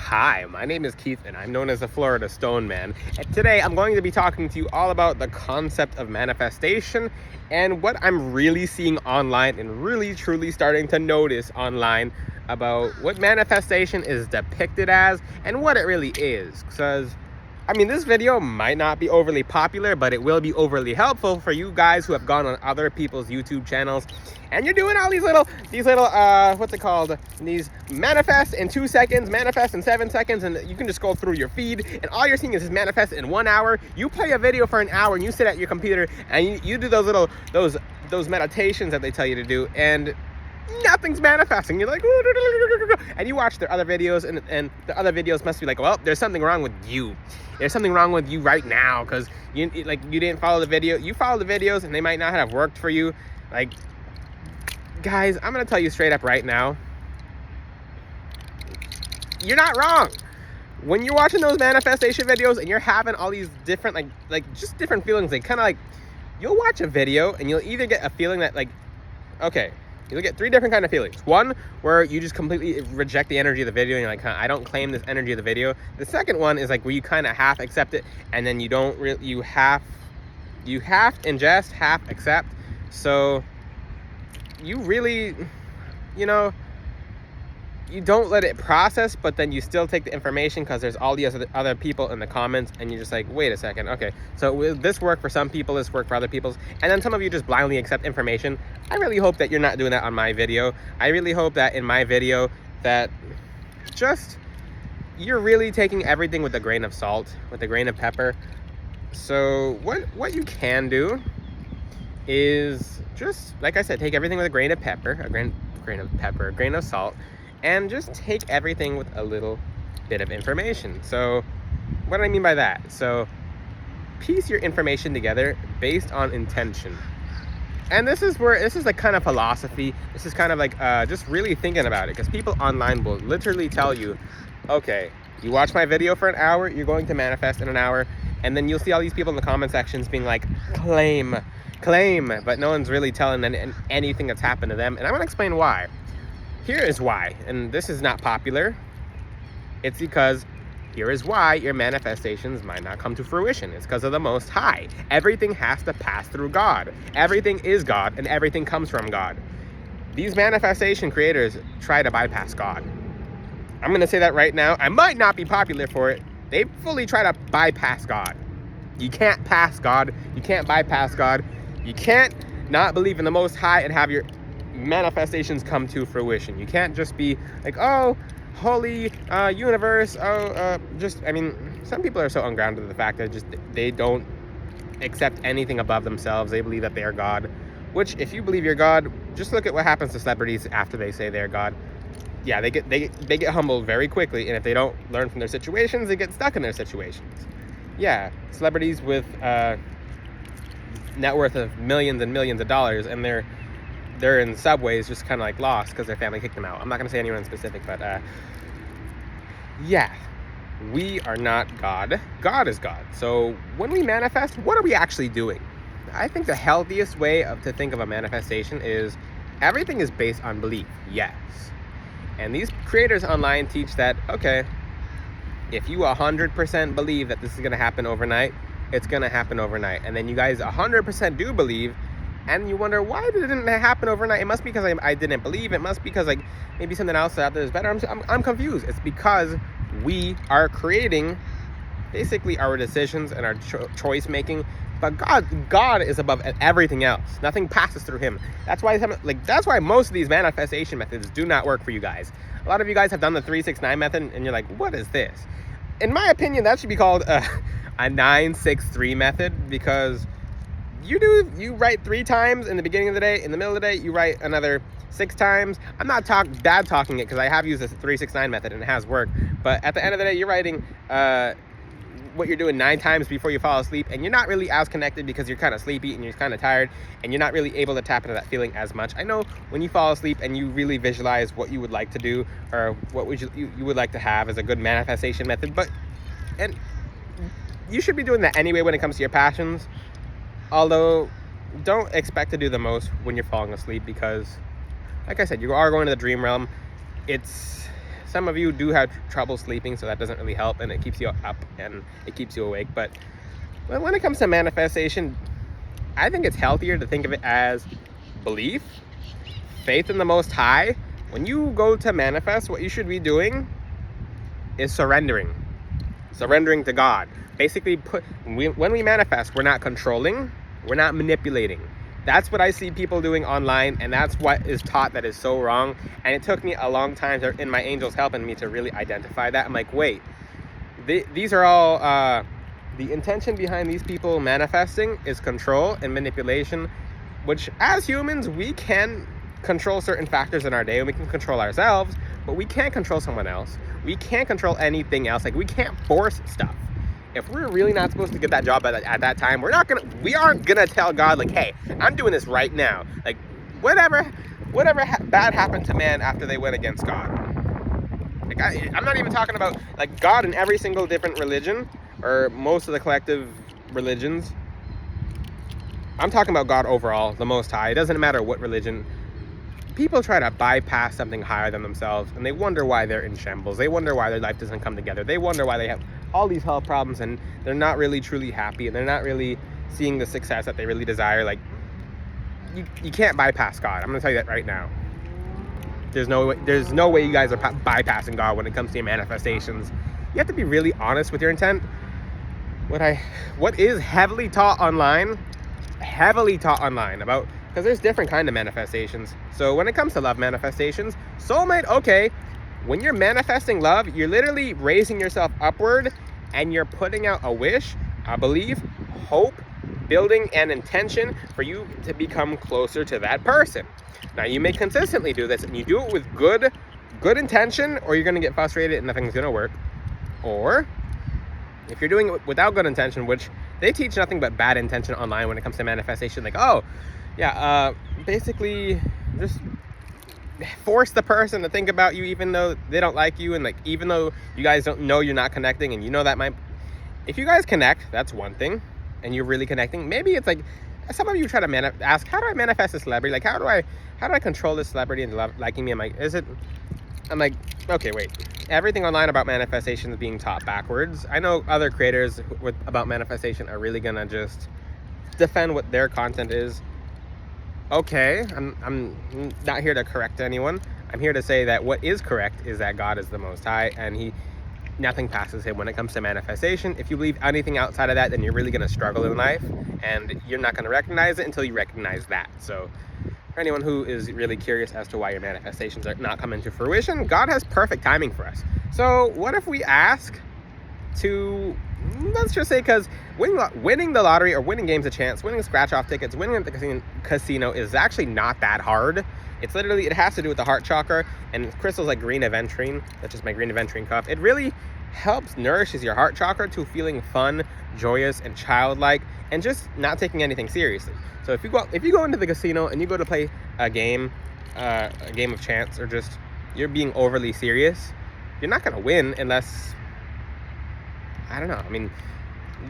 Hi, my name is Keith and I'm known as the Florida Stone Man. And today I'm going to be talking to you all about the concept of manifestation and what I'm really seeing online and really truly starting to notice online about what manifestation is depicted as and what it really is. Because this video might not be overly popular, but it will be overly helpful for you guys who have gone on other people's YouTube channels and you're doing all these little what's it called? These manifest in 2 seconds, manifest in 7 seconds, and you can just scroll through your feed and all you're seeing is this manifest in 1 hour. You play a video for an hour and you sit at your computer and you do those meditations that they tell you to do, and nothing's manifesting. You're like, and you watch their other videos, and the other videos must be like, well, there's something wrong with you. There's something wrong with you right now because you didn't follow the video. You follow the videos, and they might not have worked for you. Like, guys, I'm gonna tell you straight up right now, you're not wrong. When you're watching those manifestation videos and you're having all these different just different feelings, like kind of like you'll watch a video and you'll either get a feeling that you'll get 3 different kind of feelings. One, where you just completely reject the energy of the video and you're like, I don't claim this energy of the video. The second one is like where you kind of half accept it and then you don't really, you half ingest, half accept. So you really, you don't let it process, but then you still take the information because there's all these other people in the comments and you're just like, wait a second, okay, so will this work for some people, this work for other people, and then some of you just blindly accept information. I really hope that you're not doing that on my video. I really hope that in my video that just you're really taking everything with a grain of salt, with a grain of pepper. So what you can do is just, like I said, take everything with a grain of pepper, a grain of salt, and just take everything with a little bit of information. So what do I mean by that? So piece your information together based on intention. And this is like kind of philosophy. This is kind of like just really thinking about it, because people online will literally tell you, okay, you watch my video for an hour, you're going to manifest in an hour, and then you'll see all these people in the comment sections being like, claim, but no one's really telling anything that's happened to them. And I'm gonna explain why. Here is why, and this is not popular. It's because here is why your manifestations might not come to fruition. It's because of the Most High. Everything has to pass through God. Everything is God, and everything comes from God. These manifestation creators try to bypass God. I'm going to say that right now. I might not be popular for it. They fully try to bypass God. You can't pass God. You can't bypass God. You can't not believe in the Most High and have your manifestations come to fruition. You can't just be like, oh, holy universe, some people are so ungrounded to the fact that they don't accept anything above themselves. They believe that they are God, which, if you believe you're God, just look at what happens to celebrities after they say they're God. Yeah, they get humbled very quickly, and if they don't learn from their situations, they get stuck in their situations. Yeah, celebrities with net worth of millions and millions of dollars, and they're in subways just kind of like lost because their family kicked them out. I'm not going to say anyone specific, but yeah, we are not God. God is God. So when we manifest, what are we actually doing? I think the healthiest way to think of a manifestation is everything is based on belief. Yes. And these creators online teach that, okay, if you 100% believe that this is going to happen overnight, it's going to happen overnight. And then you guys 100% do believe, and you wonder, why didn't it happen overnight? It must be because I didn't believe. It must be because maybe something else out there is better. I'm confused. It's because we are creating basically our decisions and our choice making. But God is above everything else. Nothing passes through him. That's why most of these manifestation methods do not work for you guys. A lot of you guys have done the 3-6-9 method, and you're like, what is this? In my opinion, that should be called a 9-6-3 method, because you write 3 times in the beginning of the day, in the middle of the day you write another 6 times. I'm not bad talking it, because I have used this 3-6-9 method and it has worked, but at the end of the day you're writing what you're doing 9 times before you fall asleep, and you're not really as connected because you're kind of sleepy and you're kind of tired and you're not really able to tap into that feeling as much. I know when you fall asleep and you really visualize what you would like to do or what you would like to have as a good manifestation method, and you should be doing that anyway when it comes to your passions. Although, don't expect to do the most when you're falling asleep, because, like I said, you are going to the dream realm. It's some of you do have trouble sleeping, so that doesn't really help, and it keeps you up and it keeps you awake. But when it comes to manifestation, I think it's healthier to think of it as belief, faith in the Most High. When you go to manifest, what you should be doing is surrendering to God. Basically, when we manifest, we're not controlling, we're not manipulating. That's what I see people doing online, and that's what is taught that is so wrong. And it took me a long time in my angels helping me to really identify that. I'm like, wait, these are all the intention behind these people manifesting is control and manipulation, which as humans we can control certain factors in our day, and we can control ourselves, but we can't control someone else. We can't control anything else. Like, we can't force stuff. If we're really not supposed to get that job at that time, we aren't gonna tell God, like, hey, I'm doing this right now. Like, whatever bad happened to man after they went against God. Like, I'm not even talking about like God in every single different religion or most of the collective religions. I'm talking about God overall, the Most High. It doesn't matter what religion. People try to bypass something higher than themselves, and they wonder why they're in shambles. They wonder why their life doesn't come together. They wonder why they have all these health problems, and they're not really truly happy, and they're not really seeing the success that they really desire. Like, you can't bypass God. I'm gonna tell you that right now. There's no way you guys are bypassing God when it comes to your manifestations. You have to be really honest with your intent. What is heavily taught online about, because there's different kind of manifestations. So when it comes to love manifestations, soulmate, okay, when you're manifesting love, you're literally raising yourself upward, and you're putting out a wish, a belief, hope, building an intention for you to become closer to that person. Now, you may consistently do this, and you do it with good intention, or you're going to get frustrated and nothing's going to work. Or if you're doing it without good intention, which they teach nothing but bad intention online when it comes to manifestation, like, oh yeah, basically just force the person to think about you even though they don't like you, and like even though you guys don't know, you're not connecting, and you know that if you guys connect, that's one thing, and you're really connecting. Maybe it's like some of you try to ask, how do I manifest a celebrity? Like, how do I control this celebrity into liking me? I'm like, okay, wait. Everything online about manifestation is being taught backwards. I know other creators about manifestation are really gonna just defend what their content is. Okay, I'm not here to correct anyone. I'm here to say that what is correct is that God is the Most High, and nothing passes him when it comes to manifestation. If you believe anything outside of that, then you're really gonna struggle in life, and you're not gonna recognize it until you recognize that. So for anyone who is really curious as to why your manifestations are not coming to fruition, God has perfect timing for us. So what if we ask to, let's just say, because winning the lottery or winning games of chance, winning scratch-off tickets, winning at the casino is actually not that hard. It's literally, it has to do with the heart chakra, and crystals like green aventurine, which is my green aventurine cup. It really nourishes your heart chakra to feeling fun, joyous, and childlike, and just not taking anything seriously. So if you go into the casino and you go to play a game of chance, or just you're being overly serious, you're not gonna win unless, I don't know. I mean,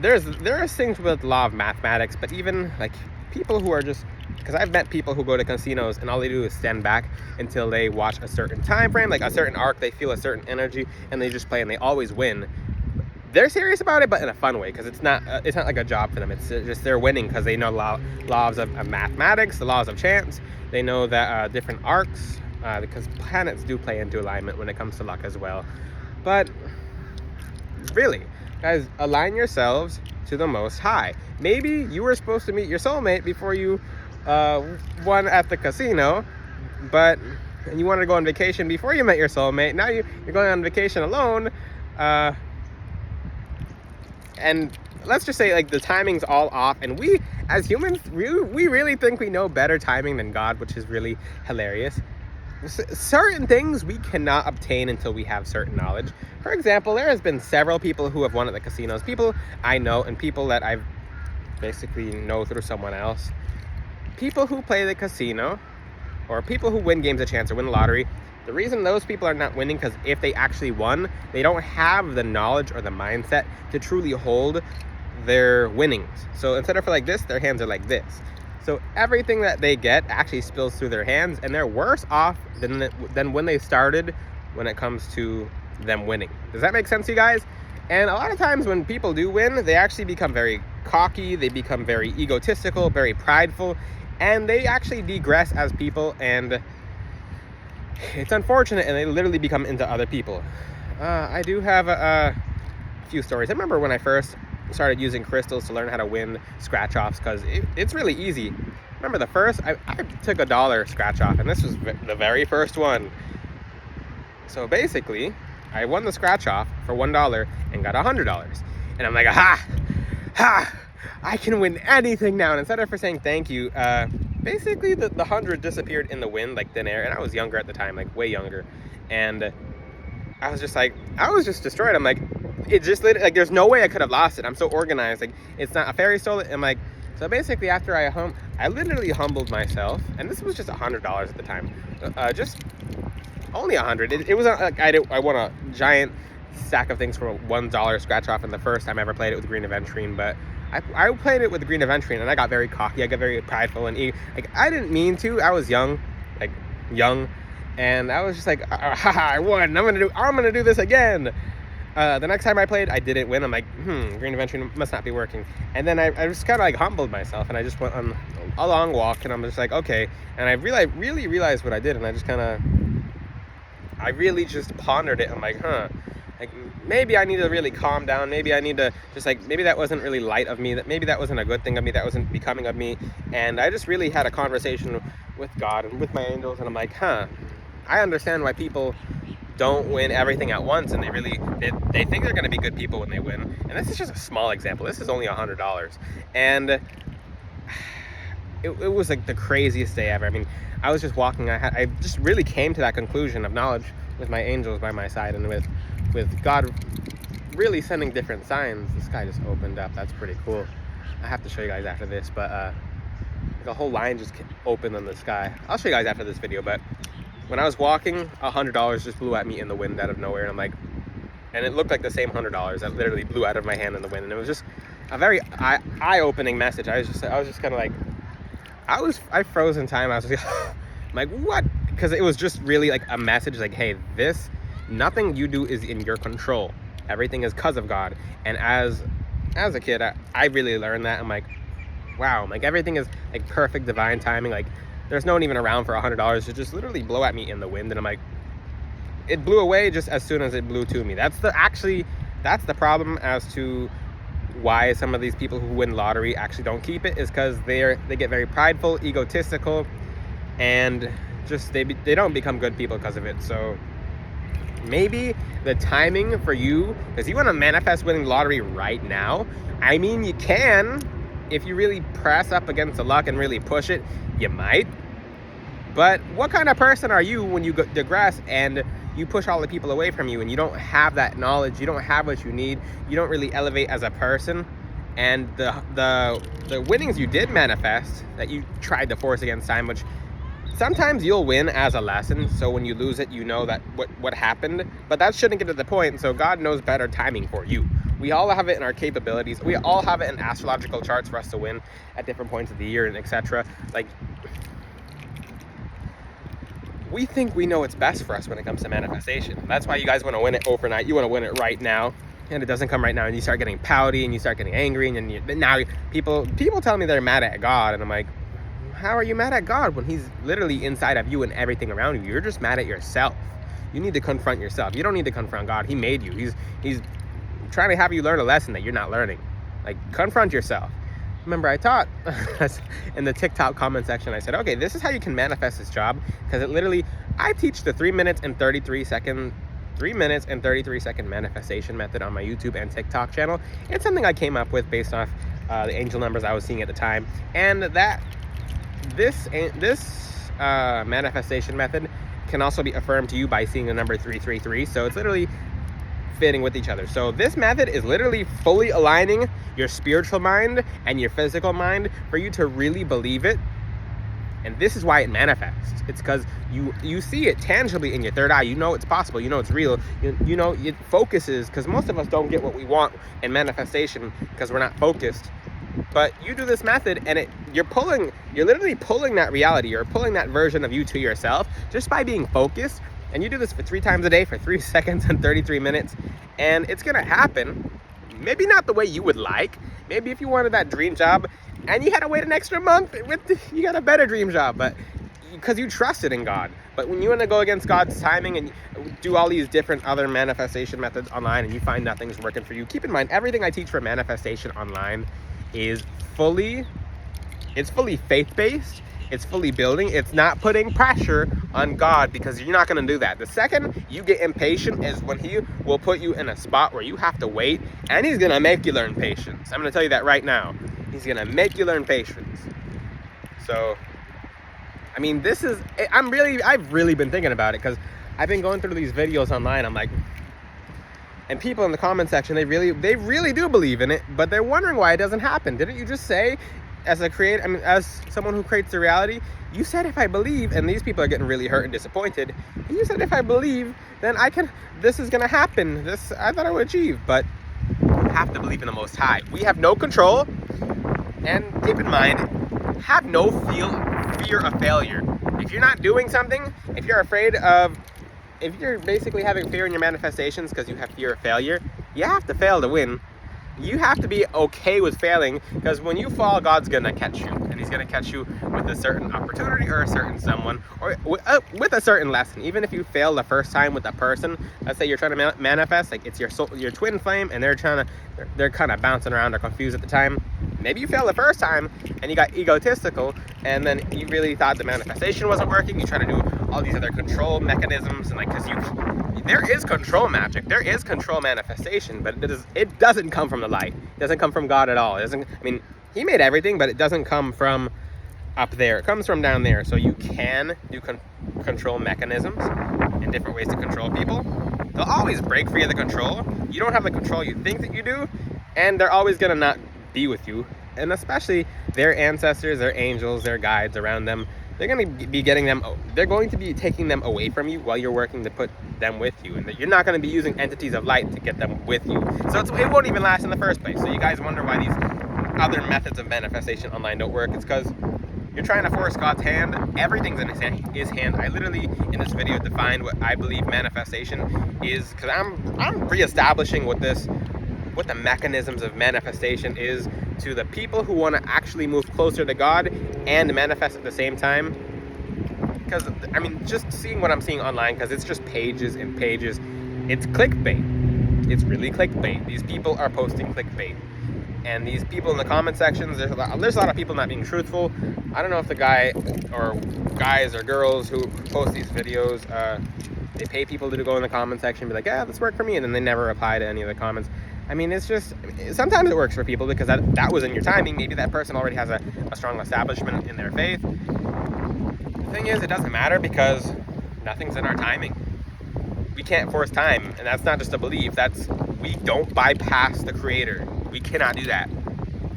there are things with law of mathematics, but even like people who are just, because I've met people who go to casinos and all they do is stand back until they watch a certain time frame, like a certain arc, they feel a certain energy, and they just play, and they always win. They're serious about it, but in a fun way, because it's not like a job for them. It's just they're winning because they know laws of mathematics, the laws of chance. They know that different arcs, because planets do play into alignment when it comes to luck as well. But really, guys, align yourselves to the Most High. Maybe you were supposed to meet your soulmate before you won at the casino, and you wanted to go on vacation before you met your soulmate. Now you're going on vacation alone, and let's just say like the timing's all off, and we as humans, we really think we know better timing than God, which is really hilarious. Certain things we cannot obtain until we have certain knowledge. For example, there has been several people who have won at the casinos, people I know and people that I've basically know through someone else. People who play the casino, or people who win games of chance or win the lottery, the reason those people are not winning, because if they actually won, they don't have the knowledge or the mindset to truly hold their winnings. So instead of like this, their hands are like this. So everything that they get actually spills through their hands, and they're worse off than when they started when it comes to them winning. Does that make sense to you guys? And a lot of times when people do win, they actually become very cocky, they become very egotistical, very prideful, and they actually degress as people, and it's unfortunate, and they literally become into other people. I do have a few stories. I remember when I first started using crystals to learn how to win scratch offs, because it's really easy. Remember the first, I took $1 scratch off, and this was the very first one. So basically, I won the scratch off for $1 and got $100. And I'm like, I can win anything now. And instead of saying thank you, basically the 100 disappeared in the wind like thin air. And I was younger at the time, like way younger. And I was just destroyed. I'm like, it just like there's no way I could have lost it. I'm so organized. Like, it's not a fairy stole it. I'm like, so basically after I literally humbled myself, and this was just $100 at the time. Just only 100. It was like I won a giant stack of things for $1 scratch off in the first time I ever played it with Green Aventurine, but I played it with the Green Aventurine, and I got very cocky. I got very prideful, and like I didn't mean to. I was young, and I was just like, I won. I'm gonna do this again. The next time I played, I didn't win. I'm like, Green Aventurine must not be working. And then I just kind of like humbled myself, and I just went on a long walk, and I'm just like, okay. And I really realized what I did, and I really just pondered it. I'm like, like maybe I need to really calm down. Maybe I need to just like, maybe that wasn't really light of me. That maybe that wasn't a good thing of me. That wasn't becoming of me. And I just really had a conversation with God and with my angels. And I'm like, I understand why people don't win everything at once, and they think they're going to be good people when they win. And this is just a small example. This is only $100, and it was like the craziest day ever. I mean, I was just walking. I just really came to that conclusion of knowledge with my angels by my side, and with God really sending different signs. The sky just opened up. That's pretty cool. I have to show you guys after this, but the whole line just opened in the sky. I'll show you guys after this video, but when I was walking, $100 just blew at me in the wind out of nowhere, and I'm like, and it looked like the same $100 that literally blew out of my hand in the wind, and it was just a very eye-opening message. I was just kind of like, I froze in time. I was just like, what? Because it was just really like a message, like, hey, nothing you do is in your control. Everything is because of God. And as a kid, I really learned that. I'm like, wow, like everything is like perfect divine timing. Like, there's no one even around for $100 to just literally blow at me in the wind. And I'm like, it blew away just as soon as it blew to me. That's the problem as to why some of these people who win lottery actually don't keep it, is because they get very prideful, egotistical, and just they don't become good people because of it. So maybe the timing for you, because you want to manifest winning lottery right now. I mean, you can. If you really press up against the luck and really push it, you might. But what kind of person are you when you digress and you push all the people away from you, and you don't have that knowledge, you don't have what you need, you don't really elevate as a person, and the winnings you did manifest that you tried to force against time, which sometimes you'll win as a lesson, so when you lose it, you know that what happened, but that shouldn't get to the point. So God knows better timing for you. We all have it in our capabilities. We all have it in astrological charts for us to win at different points of the year and etc. Like, we think we know what's best for us when it comes to manifestation. That's why you guys want to win it overnight. You want to win it right now, and it doesn't come right now, and you start getting pouty and you start getting angry, and then now people tell me they're mad at God, and I'm like, how are you mad at God when he's literally inside of you and everything around you? You're just mad at yourself. You need to confront yourself. You don't need to confront God. He made you. He's trying to have you learn a lesson that you're not learning. Like, confront yourself. Remember, I taught in the TikTok comment section, I said, okay, this is how you can manifest this job, because it literally, I teach the 3 minutes and 33 second manifestation method on my YouTube and TikTok channel. It's something I came up with based off the angel numbers I was seeing at the time, and that this manifestation method can also be affirmed to you by seeing the number 333. So it's literally fitting with each other. So this method is literally fully aligning your spiritual mind and your physical mind for you to really believe it. And this is why it manifests. It's because you see it tangibly in your third eye. You know it's possible. You know it's real. You know it focuses, because most of us don't get what we want in manifestation because we're not focused. But you do this method, and you're literally pulling that reality. You're pulling that version of you to yourself just by being focused And you do this for 3 times a day for 3 seconds and 33 minutes, and it's gonna happen. Maybe not the way you would like. Maybe if you wanted that dream job and you had to wait an extra month, you got a better dream job, but because you trusted in God. But when you want to go against God's timing and do all these different other manifestation methods online and you find nothing's working for you, keep in mind, everything I teach for manifestation online is fully faith-based. It's fully building. It's not putting pressure on God, because you're not going to do that. The second you get impatient is when he will put you in a spot where you have to wait, and he's going to make you learn patience. I'm going to tell you that right now. He's going to make you learn patience. So, I mean, I've really been thinking about it, because I've been going through these videos online. I'm like, and people in the comment section, they really do believe in it, but they're wondering why it doesn't happen. Didn't you just say, as a creator, I mean, as someone who creates the reality, you said if I believe, and these people are getting really hurt and disappointed, and you said if I believe, then this is gonna happen. This I thought I would achieve, but you have to believe in the Most High. We have no control, and keep in mind, have no fear of failure. If you're not doing something, if you're basically having fear in your manifestations because you have fear of failure, you have to fail to win. You have to be okay with failing, because when you fall, God's gonna catch you, and he's gonna catch you with a certain opportunity or a certain someone, or with a certain lesson. Even if you fail the first time with a person, let's say you're trying to manifest, like it's your twin flame, and they're kind of bouncing around or confused at the time. Maybe you failed the first time and you got egotistical, and then you really thought the manifestation wasn't working. You try to do all these other control mechanisms, and there is control magic, there is control manifestation, but it doesn't come from the light. It doesn't come from God at all. He made everything, but it doesn't come from up there. It comes from down there. So you can do control mechanisms and different ways to control people. They'll always break free of the control. You don't have the control you think that you do, and they're always gonna not be with you. And especially their ancestors, their angels, their guides around them, they're going to be taking them away from you while you're working to put them with you, and that you're not going to be using entities of light to get them with you. So it won't even last in the first place. So you guys wonder why these other methods of manifestation online don't work. It's because you're trying to force God's hand. Everything's in his hand. I literally, in this video, defined what I believe manifestation is, because I'm reestablishing what the mechanisms of manifestation is to the people who want to actually move closer to God and manifest at the same time. Because, I mean, just seeing what I'm seeing online, because it's just pages and pages, it's clickbait. It's really clickbait. These people are posting clickbait. And these people in the comment sections, there's a lot of people not being truthful. I don't know if the guys or girls who post these videos, they pay people to go in the comment section and be like, yeah, this worked for me, and then they never reply to any of the comments. I mean, it's just, sometimes it works for people because that was in your timing. Maybe that person already has a strong establishment in their faith. The thing is, it doesn't matter, because nothing's in our timing. We can't force time, and that's not just a belief. We don't bypass the Creator. We cannot do that.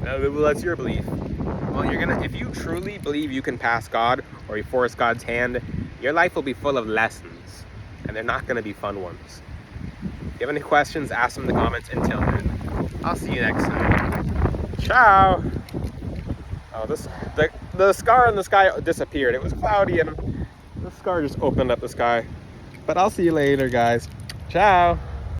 Well, that's your belief. Well, if you truly believe you can pass God, or you force God's hand, your life will be full of lessons, and they're not going to be fun ones. If you have any questions, ask them in the comments. Until then, I'll see you next time. Ciao! Oh, the scar in the sky disappeared. It was cloudy, and the scar just opened up the sky. But I'll see you later, guys. Ciao!